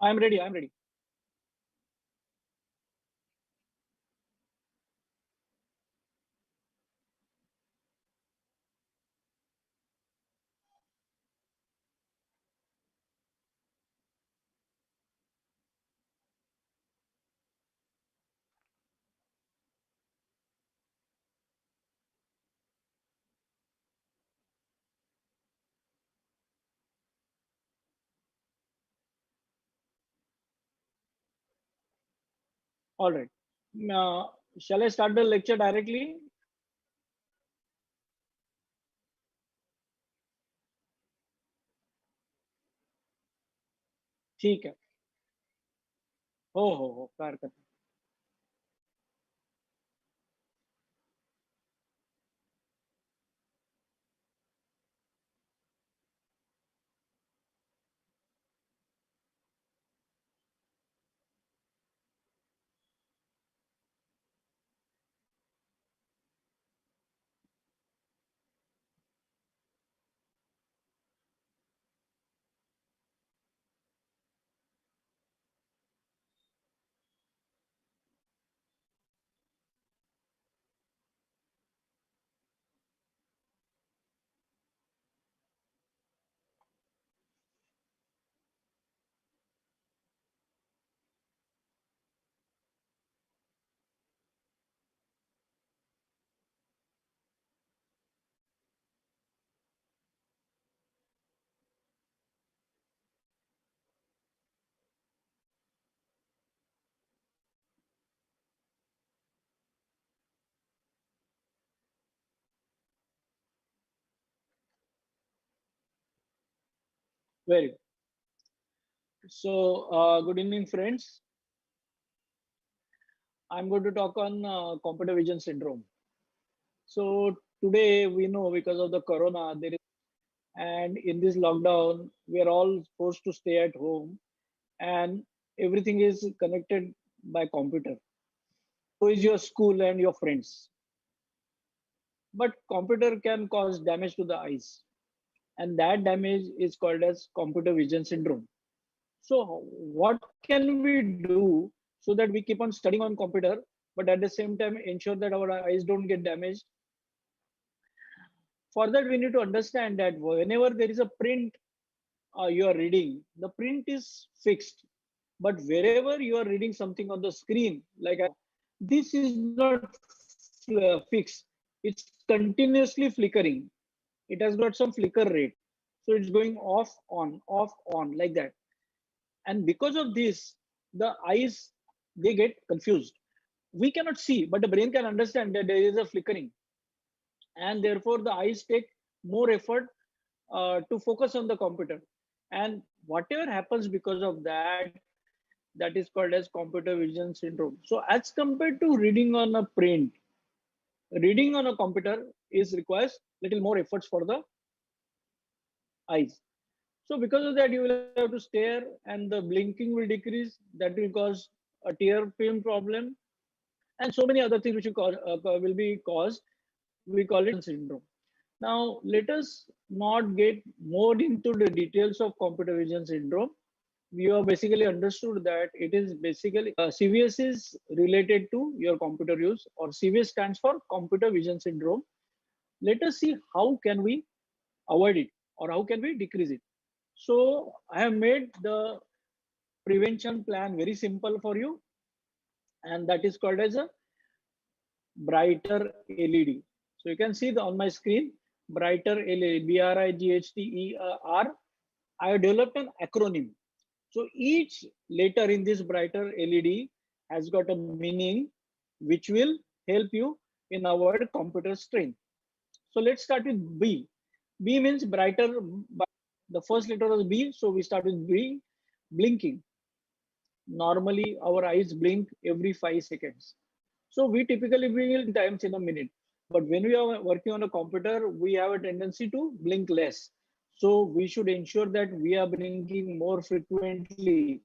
I'm ready. I'm ready. All right. Uh, shall I start the lecture directly? ठीक है. हो काय हरकत नाही. Very good. So, good evening, friends. I'm going to talk on computer vision syndrome. So, today we know because of the corona, and in this lockdown, we are all forced to stay at home, and everything is connected by computer. So is your school and your friends. But computer can cause damage to the eyes, and that damage is called as computer vision syndrome. So what can we do so that we keep on studying on computer, but at the same time ensure that our eyes don't get damaged? For that, we need to understand that whenever there is a print you are reading, the print is fixed. But wherever you are reading something on the screen, like this is not fixed. It's continuously flickering. It has got some flicker rate. So it's going off, on, like that. And because of this, the eyes, they get confused. We cannot see, but the brain can understand that there is a flickering. And therefore, the eyes take more effort to focus on the computer. And whatever happens because of that, that is called as computer vision syndrome. So as compared to reading on a print, reading on a computer is requires little more efforts for the eyes. So because of that, you will have to stare and the blinking will decrease. That will cause a tear film problem and so many other things which will be caused. We call it syndrome. Now, let us not get more into the details of computer vision syndrome. We have basically understood that it is basically CVS is related to your computer use, or CVS stands for computer vision syndrome. Let us see how can we avoid it or how can we decrease it. So I have made the prevention plan very simple for you, and that is called as a brighter LED. So you can see the on my screen, brighter LED, BRIGHTER. I have developed an acronym. So each letter in this brighter LED has got a meaning which will help you in avoid computer strain. So let's start with B. B means brighter. The first letter was B, so we start with B, blinking. Normally, our eyes blink every 5 seconds. So we typically blink times in a minute. But when we are working on a computer, we have a tendency to blink less. So we should ensure that we are blinking more frequently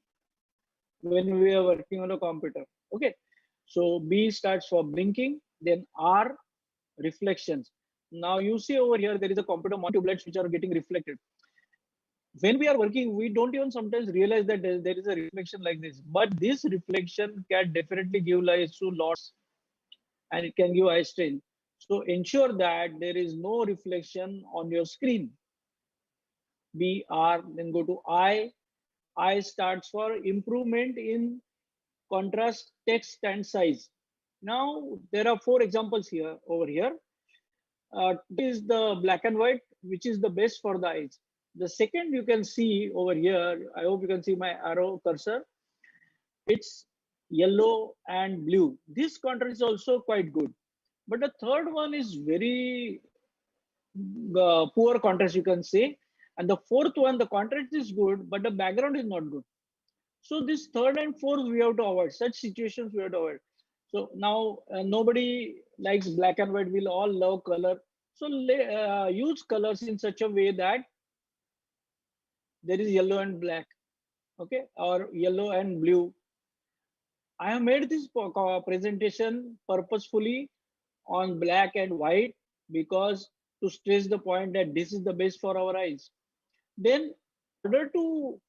when we are working on a computer. Okay. So B starts for blinking, then R, reflections. Now you see over here, there is a computer monitor tubelets which are getting reflected. when we are working, we don't even sometimes realize that there is a reflection like this. But this reflection can definitely give rise to lots, and it can give eye strain. So ensure that there is no reflection on your screen. BR, then go to I. I stands for improvement in contrast, text, and size. Now there are four examples here over here. Is the black and white, which is the best for the eyes. The second you can see over here, I hope you can see my arrow cursor. It's yellow and blue. This contrast is also quite good. But the third one is very poor contrast, you can say. And the fourth one, the contrast is good, but the background is not good. So this third and fourth we have to avoid. Such situations we have to avoid. So now nobody likes black and white. We'll all love color. So use colors in such a way that there is yellow and black, okay, or yellow and blue. I have made this presentation purposefully on black and white because to stress the point that this is the best for our eyes. Then, in order to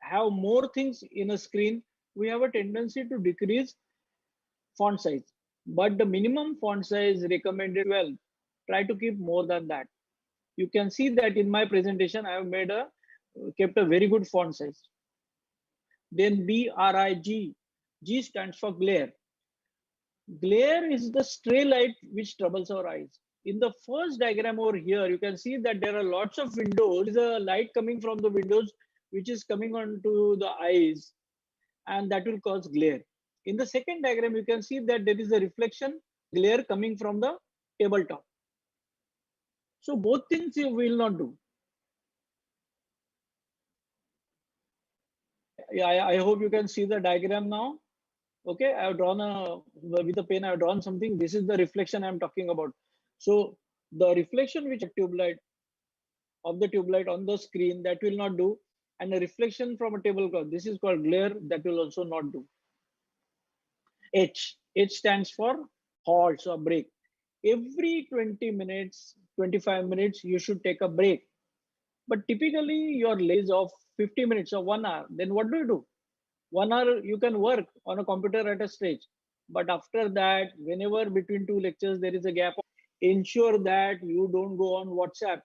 have more things in a screen, we have a tendency to decrease font size. But the minimum font size recommended 12. Try to keep more than that. You can see that in my presentation, I have made a kept a very good font size. Then BRIG, G stands for glare. Glare is the stray light which troubles our eyes. In the first diagram over here, you can see that there are lots of windows. There is a light coming from the windows which is coming onto the eyes, and that will cause glare. In the second diagram, you can see that there is a reflection glare coming from the tabletop. So both things you will not do. Yeah, I hope you can see the diagram now. Okay, I have drawn with a pen, I have drawn something. This is the reflection I'm talking about. So the reflection which tube light of the tube light on the screen, that will not do. And a reflection from a tablecloth, this is called glare, that will also not do. H stands for halt or break. Every 20 minutes, 25 minutes, you should take a break. But typically your lays of 50 minutes or 1 hour, then what do? 1 hour you can work on a computer at a stage. But after that, whenever between two lectures there is a gap, ensure that you don't go on WhatsApp.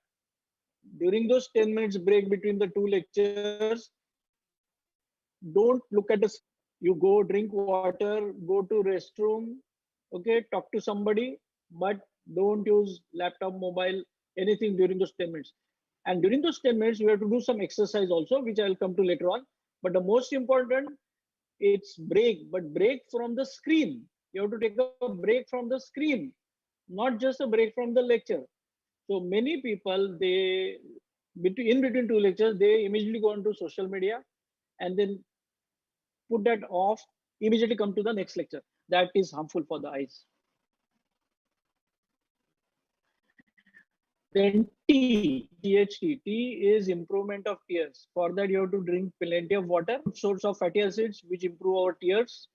During those 10 minutes break between the two lectures, don't look at the screen. You go drink water, go to restroom, okay, talk to somebody, but don't use laptop, mobile, anything during those 10 minutes. And during those 10 minutes, you have to do some exercise also, which I'll come to later on. But the most important, it's break, but break from the screen. You have to take a break from the screen, not just a break from the lecture. So many people, they in between two lectures, they immediately go onto social media and then put that off, immediately come to the next lecture. That is harmful for the eyes. Then THT, T is improvement of tears. For that, you have to drink plenty of water, source of fatty acids, which improve our tears,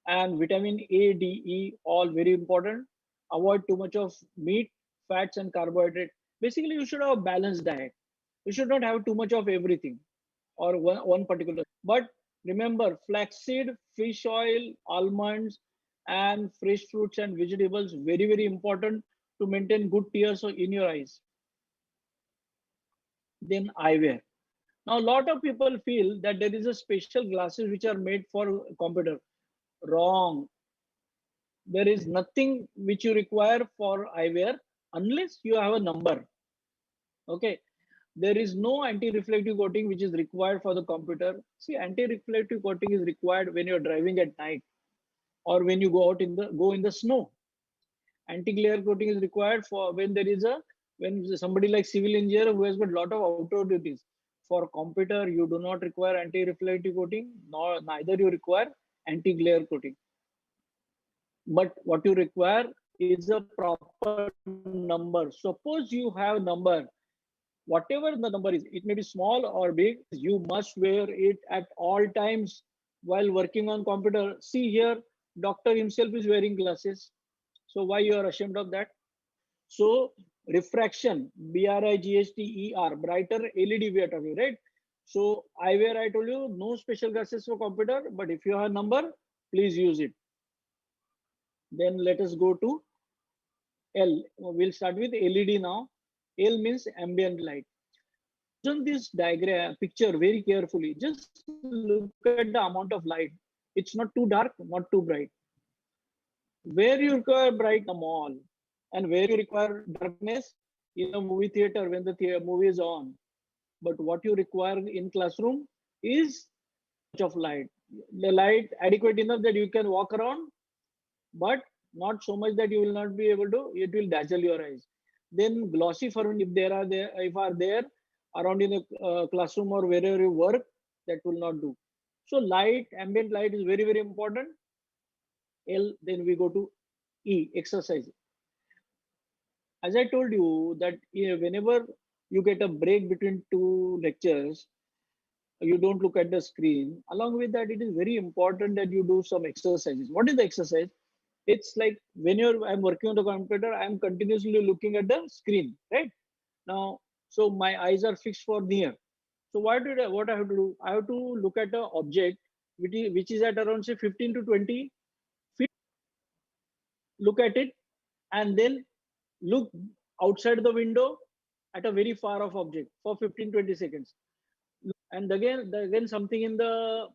and vitamin A, D, E, all very important. Avoid too much of meat, fats, and carbohydrate. Basically, you should have a balanced diet. You should not have too much of everything or one particular. But remember, flaxseed, fish oil, almonds, and fresh fruits and vegetables, very, very important to maintain good tears in your eyes. Then eyewear. Now, a lot of people feel that there is a special glasses which are made for computer. Wrong. There is nothing which you require for eyewear unless you have a number. Okay. There is no anti-reflective coating which is required for the computer. See, anti-reflective coating is required when you're driving at night or when you go in the snow. Anti-glare coating is required for when there is a when somebody like civil engineer who has got a lot of outdoor duties. For computer, you do not require anti-reflective coating, nor neither you require anti-glare coating. But what you require is a proper number. Suppose you have number, whatever the number is, it may be small or big, you must wear it at all times while working on computer. See here, doctor himself is wearing glasses. So why you are ashamed of that? So Refraction, BRIGHTER, brighter LED we are talking, right? So eyewear, I told you, no special glasses for computer, but if you have a number, please use it. Then let us go to L. We'll start with LED now. L means ambient light. Observe this diagram picture very carefully. Just look at the amount of light. It's not too dark, not too bright. Where you require bright in a mall, and where you require darkness in a movie theater when the movie is on. But what you require in classroom is much of light. The light adequate enough that you can walk around, but not so much that you will not be able to. It will dazzle your eyes. Then glossy furniture, if if are there around in a classroom or wherever you work, that will not do. So light, ambient light is very important. L. Then we go to E, exercise. As I told you that whenever you get a break between two lectures, you don't look at the screen. Along with that, it is very important that you do some exercises. What is the exercise? It's like when I'm working on the computer, I'm continuously looking at the screen, right? Now, so my eyes are fixed for near. So what I have to do? I have to look at an object which is at around say 15 to 20 feet. Look at it and then look outside the window at a very far off object for 15-20 seconds. And again something in the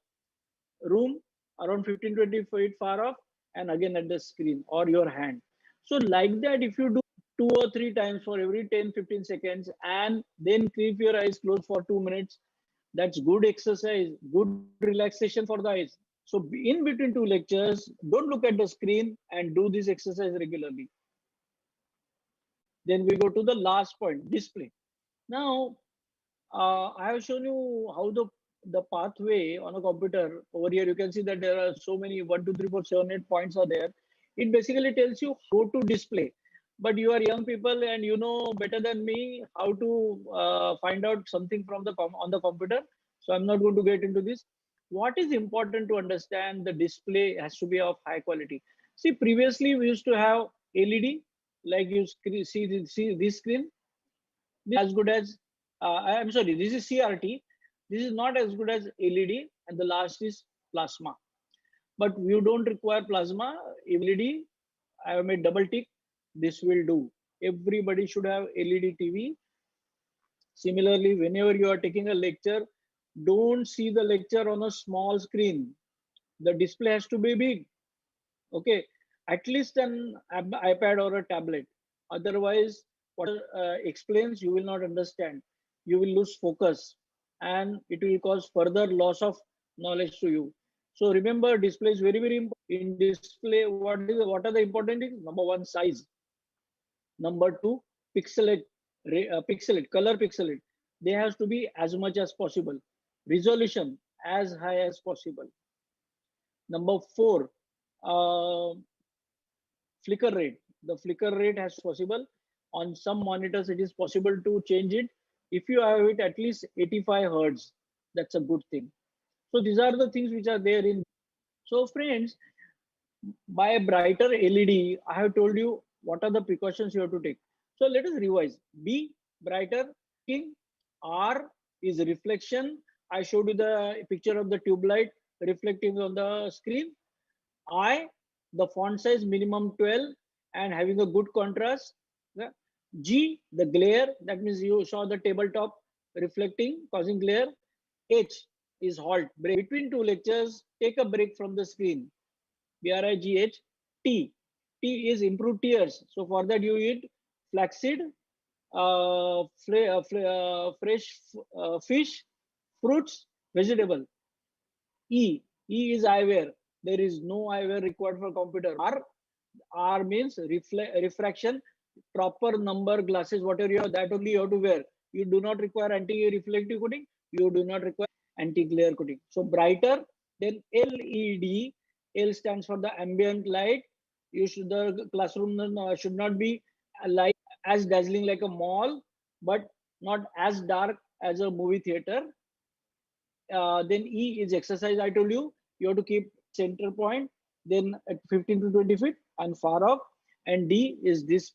room around 15-20 feet far off, and again at the screen or your hand. So like that, if you do 2 or 3 times for every 10-15 seconds, and then keep your eyes closed for 2 minutes, that's good exercise, good relaxation for the eyes. So in between two lectures, don't look at the screen and do this exercise regularly. Then we go to the last point, display. Now, I have shown you how the pathway on a computer. Over here, you can see that there are so many 1, 2, 3, 4, 7, 8 points are there. It basically tells you how to display. But you are young people and you know better than me how to find out something from on the computer. So I'm not going to get into this. What is important to understand? The display has to be of high quality. See, previously we used to have LED, like you see this screen as good as I'm sorry, this is CRT. This is not as good as LED, and the last is plasma. But you don't require plasma. LED, I have made double tick. This will do. Everybody should have LED TV. Similarly, whenever you are taking a lecture, don't see the lecture on a small screen. The display has to be big. Okay, at least an iPad or a tablet. Otherwise, what explains you will not understand. You will lose focus, and it will cause further loss of knowledge to you. So remember, display is very important. In display, what are the important things? Number one, size. Number two, pixelate, color pixelate. They have to be as much as possible. Resolution as high as possible. Number four, uh, flicker rate. The flicker rate has possible. On some monitors, it is possible to change it. If you have it at least 85 hertz, that's a good thing. So these are the things which are there in. So friends, by a brighter LED, I have told you what are the precautions you have to take. So let us revise. B, brighter. King. R is reflection. I showed you the picture of the tube light reflecting on the screen. I, the font size minimum 12 and having a good contrast. Yeah. G, the glare, that means you saw the tabletop reflecting, causing glare. H is halt, break. Between two lectures, take a break from the screen. BRIGH. T, T is improved tears. So for that you eat flaxseed, fresh fish, fruits, vegetable. E. E is eyewear. There is no eyewear required for computer. R. R means refraction. Proper number glasses, whatever you have, that only you have to wear. You do not require anti-reflective coating. You do not require anti-glare coating. So brighter. Then LED. L stands for the ambient light. The classroom should not be light as dazzling like a mall, but not as dark as a movie theater. Then E is exercise. I told you you have to keep center point, then at 15 to 20 feet and far off. And D is this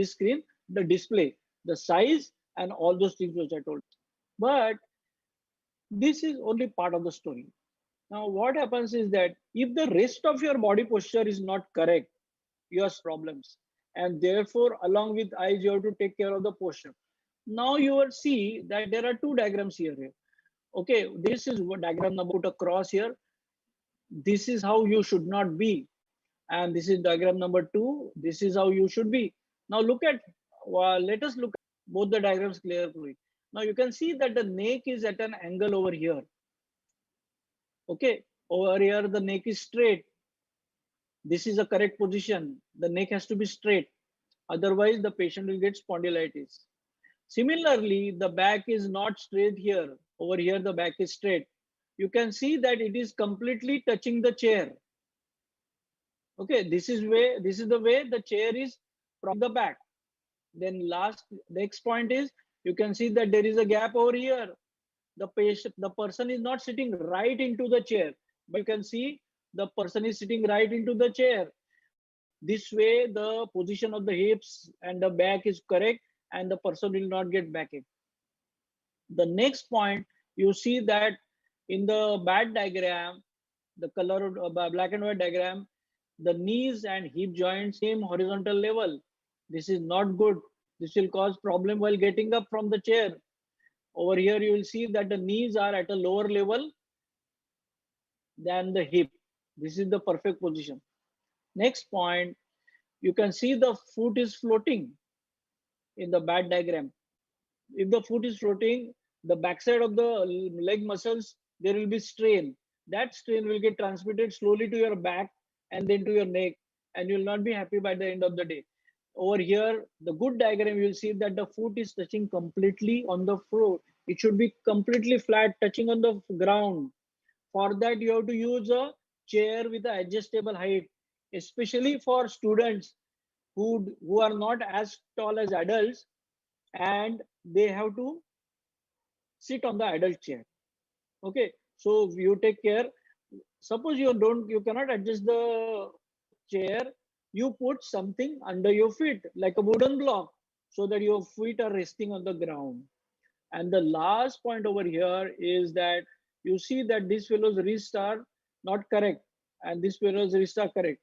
screen. the display, the size, and all those things which I told. But this is only part of the story. Now, what happens is that if the rest of your body posture is not correct, you have problems. And therefore, along with eyes, you have to take care of the posture. Now you will see that there are two diagrams here. Okay, this is what diagram number, put a cross here. This is how you should not be. And this is diagram number 2. This is how you should be. Now look at, let us look at both the diagrams clearly. Now you can see that the neck is at an angle over here. Okay, over here the neck is straight. This is a correct position. The neck has to be straight. Otherwise the patient will get spondylitis. Similarly, the back is not straight here. Over here the back is straight. You can see that it is completely touching the chair. Okay, this is the way the chair is from the back. Then next point is, you can see that there is a gap over here. The person is not sitting right into the chair, but you can see the person is sitting right into the chair. This way the position of the hips and the back is correct, and the person will not get backache. The next point, you see that in the bad diagram, the color black and white diagram, the knees and hip joints same horizontal level. This is not good. This will cause problem while getting up from the chair. Over here you will see that the knees are at a lower level than the hip. This is the perfect position. Next point, you can see the foot is floating in the bad diagram. If the foot is floating, the backside of the leg muscles, there will be strain. That strain will get transmitted slowly to your back and then to your neck, and you will not be happy by the end of the day. Over here, the good diagram, you will see that the foot is touching completely on the floor. It should be completely flat, touching on the ground. For that, you have to use a chair with an adjustable height, especially for students who are not as tall as adults, and they have to sit on the adult chair. Okay, so you take care. Suppose you cannot adjust the chair, you put something under your feet like a wooden block, so that your feet are resting on the ground. And the last point over here is that you see that this fellow's wrists are not correct and this fellow's wrists are correct.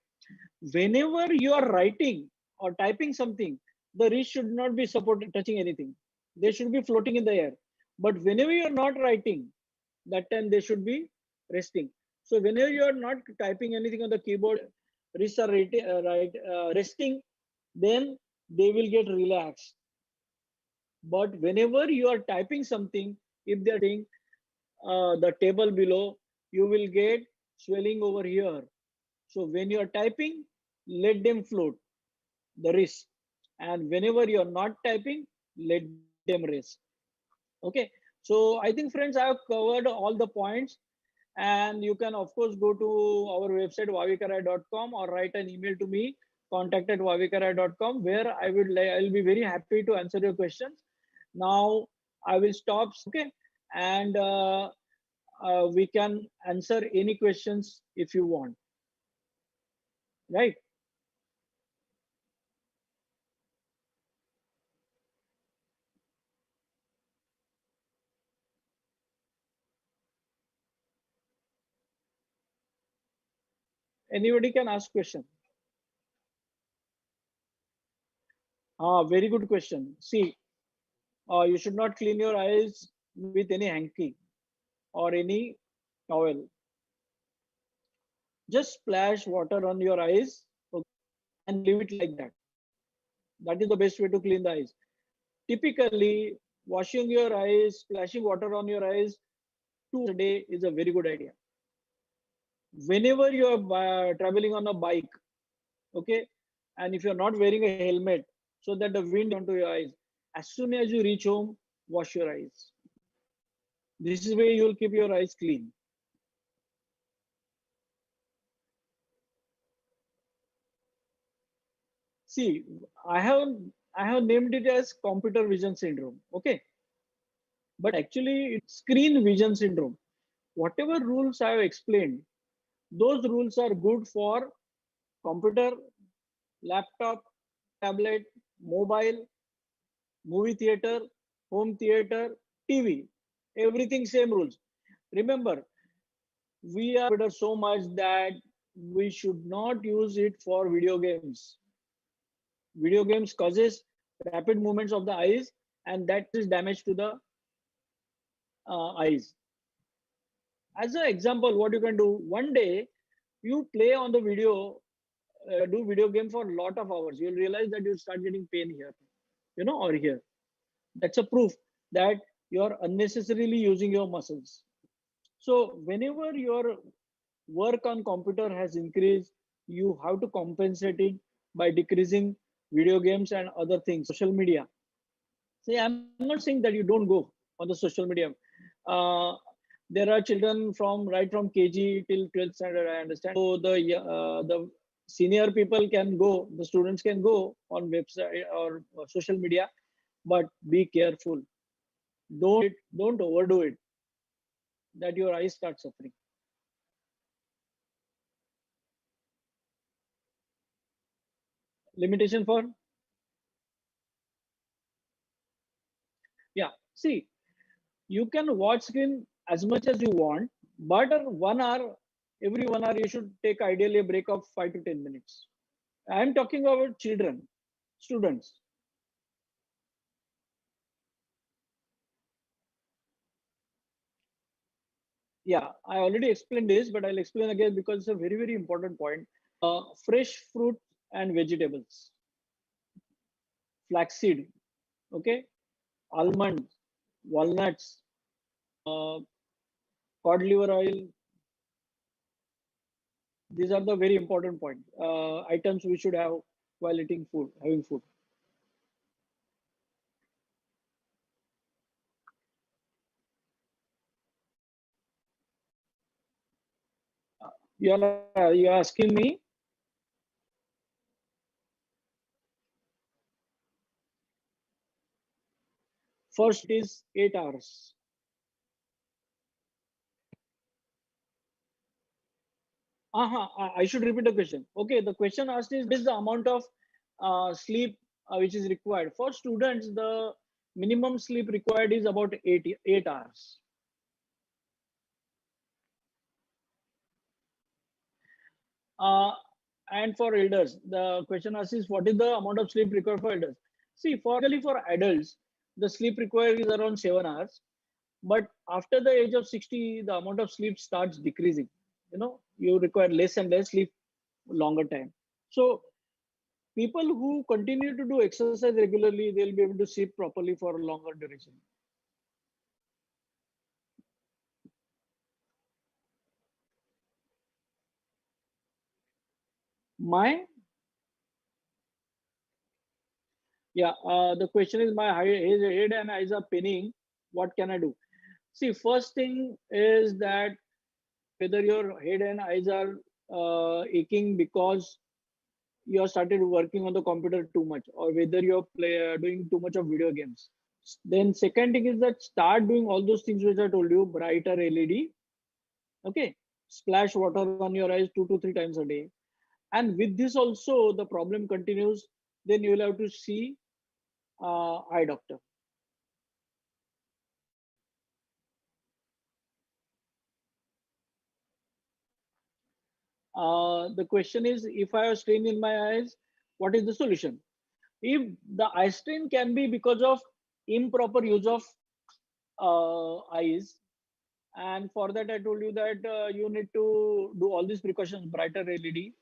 Whenever you are writing or typing something, the wrist should not be supported touching anything. They should be floating in the air. But whenever you are not writing, that time they should be resting. So whenever you are not typing anything on the keyboard, wrists are resting, then they will get relaxed. But whenever you are typing something, if they are doing the table below, you will get swelling over here. So when you are typing, let them float, the wrist. And whenever you are not typing, let them rest. Okay. So I think, friends, I have covered all the points. And you can, of course, go to our website, wavikar.com, or write an email to me, contact@wavikar.com, where I'll be very happy to answer your questions. Now I will stop. Okay. And we can answer any questions if you want. Right. Anybody can ask question. Very good question. See, you should not clean your eyes with any hanky or any towel. Just splash water on your eyes, okay, and leave it like that. That is the best way to clean the eyes. Typically, washing your eyes, splashing water on your eyes 2 a day is a very good idea. Whenever you are traveling on a bike, okay, and if you're not wearing a helmet, so that the wind onto your eyes, as soon as you reach home, wash your eyes. This is where you will keep your eyes clean. See, I have I have named it as computer vision syndrome. Okay, but actually it's screen vision syndrome. Whatever rules I have explained, those rules are good for computer, laptop, tablet, mobile, movie theater, home theater, TV, everything same rules. Remember, we are so much that we should not use it for video games. Video games causes rapid movements of the eyes, and that is damage to the eyes. As an example, what you can do, one day you play on the video, do video game for a lot of hours, you'll realize that you start getting pain here, or here. That's a proof that you're unnecessarily using your muscles. So whenever your work on computer has increased, you have to compensate it by decreasing video games and other things. Social media. See, I'm not saying that you don't go on the social media. Uh, there are children from right from KG till 12th standard, I understand. So the senior people can go, the students can go on website or social media, but be careful. Don't overdo it, that your eyes start suffering. Limitation for, yeah. See, you can watch screen as much as you want, but 1 hour, every 1 hour you should take ideally a break of 5 to 10 minutes. I'm talking about children, students. Yeah, I already explained this, but I'll explain again because it's a very, very important point. Fresh fruit and vegetables, flaxseed, okay, almonds, walnuts, uh, cod liver oil. These are the very important point items we should have while eating food, having food. You're asking me. First is 8 hours. I should repeat the question. Okay, the question asked is the amount of sleep which is required. For students, the minimum sleep required is about 8 hours. Uh, and for elders, the question asked is what is the amount of sleep required for elders? See, for adults, the sleep required is around 7 hours. But after the age of 60, the amount of sleep starts decreasing. You require less and less sleep, longer time. So people who continue to do exercise regularly, they'll be able to sleep properly for a longer duration. My, yeah, the question is my head and eyes are paining. What can I do? See, first thing is that whether your head and eyes are aching because you have started working on the computer too much, or whether you're doing too much of video games. Then second thing is that start doing all those things which I told you, brighter LED, okay, splash water on your eyes 2 to 3 times a day. And with this also the problem continues, then you will have to see eye doctor. The question is, if I have strain in my eyes, what is the solution? If the eye strain can be because of improper use of eyes, and for that I told you that you need to do all these precautions, brighter LED.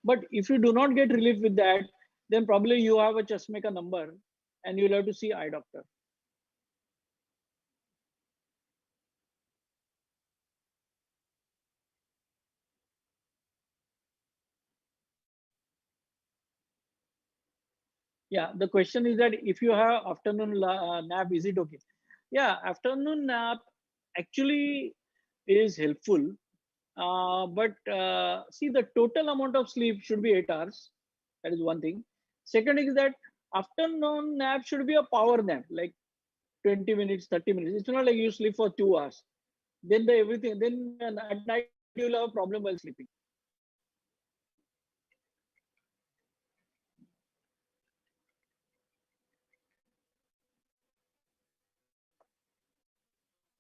But if you do not get relief with that, then probably you have a chashmeka number and you'll have to see eye doctor. Yeah, the question is that if you have afternoon nap, is it okay? Yeah, afternoon nap actually is helpful. But see, the total amount of sleep should be 8 hours. That is one thing. Second is that afternoon nap should be a power nap, like 20 minutes, 30 minutes. It's not like you sleep for 2 hours. Then then at night you'll have a problem while sleeping.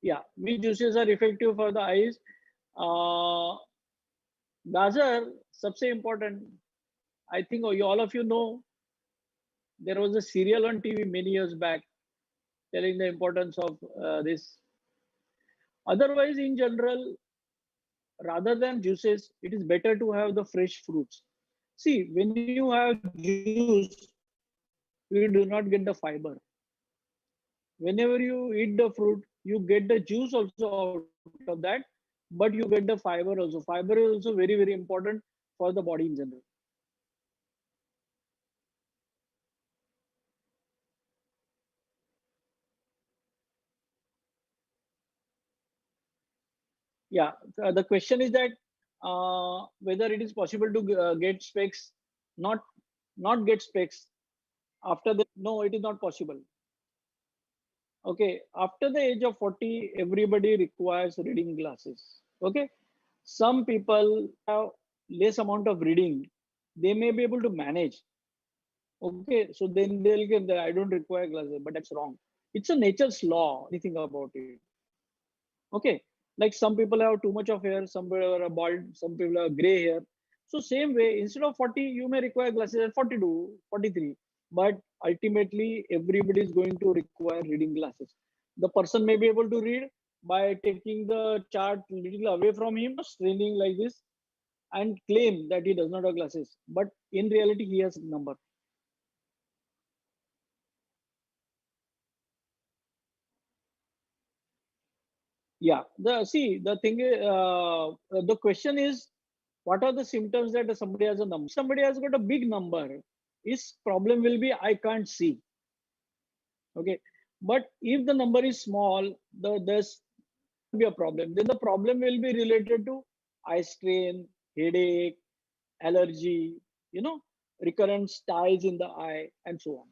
Yeah, which juices are effective for the eyes? uh, Gajar, सबसे important. I think all of you know there was a serial on TV many years back telling the importance of this. Otherwise, in general, rather than juices, it is better to have the fresh fruits. See, when you have juice, you do not get the fiber. Whenever you eat the fruit, you get the juice also out of that, but you get the fiber also. Fiber is also very, very important for the body in general. Yeah, the question is that whether it is possible to get specs, not not get specs after the no, it is not possible. Okay, after the age of 40, everybody requires reading glasses. Okay, some people have less amount of reading, they may be able to manage. Okay, so then they'll get that I don't require glasses, but that's wrong. It's a nature's law, anything about it. Okay, like some people have too much of hair, some people are bald, some people have gray hair. So same way, instead of 40, you may require glasses at 42, 43. But ultimately, everybody is going to require reading glasses. The person may be able to read by taking the chart little away from him, straining like this, and claim that he does not have glasses. But in reality, he has number. Yeah, the thing is, the question is, what are the symptoms that somebody has a number? Somebody has got a big number, his problem will be I can't see. Okay, but if the number is small, there's be a problem. Then the problem will be related to eye strain, headache, allergy, you know, recurrent styes in the eye, and so on.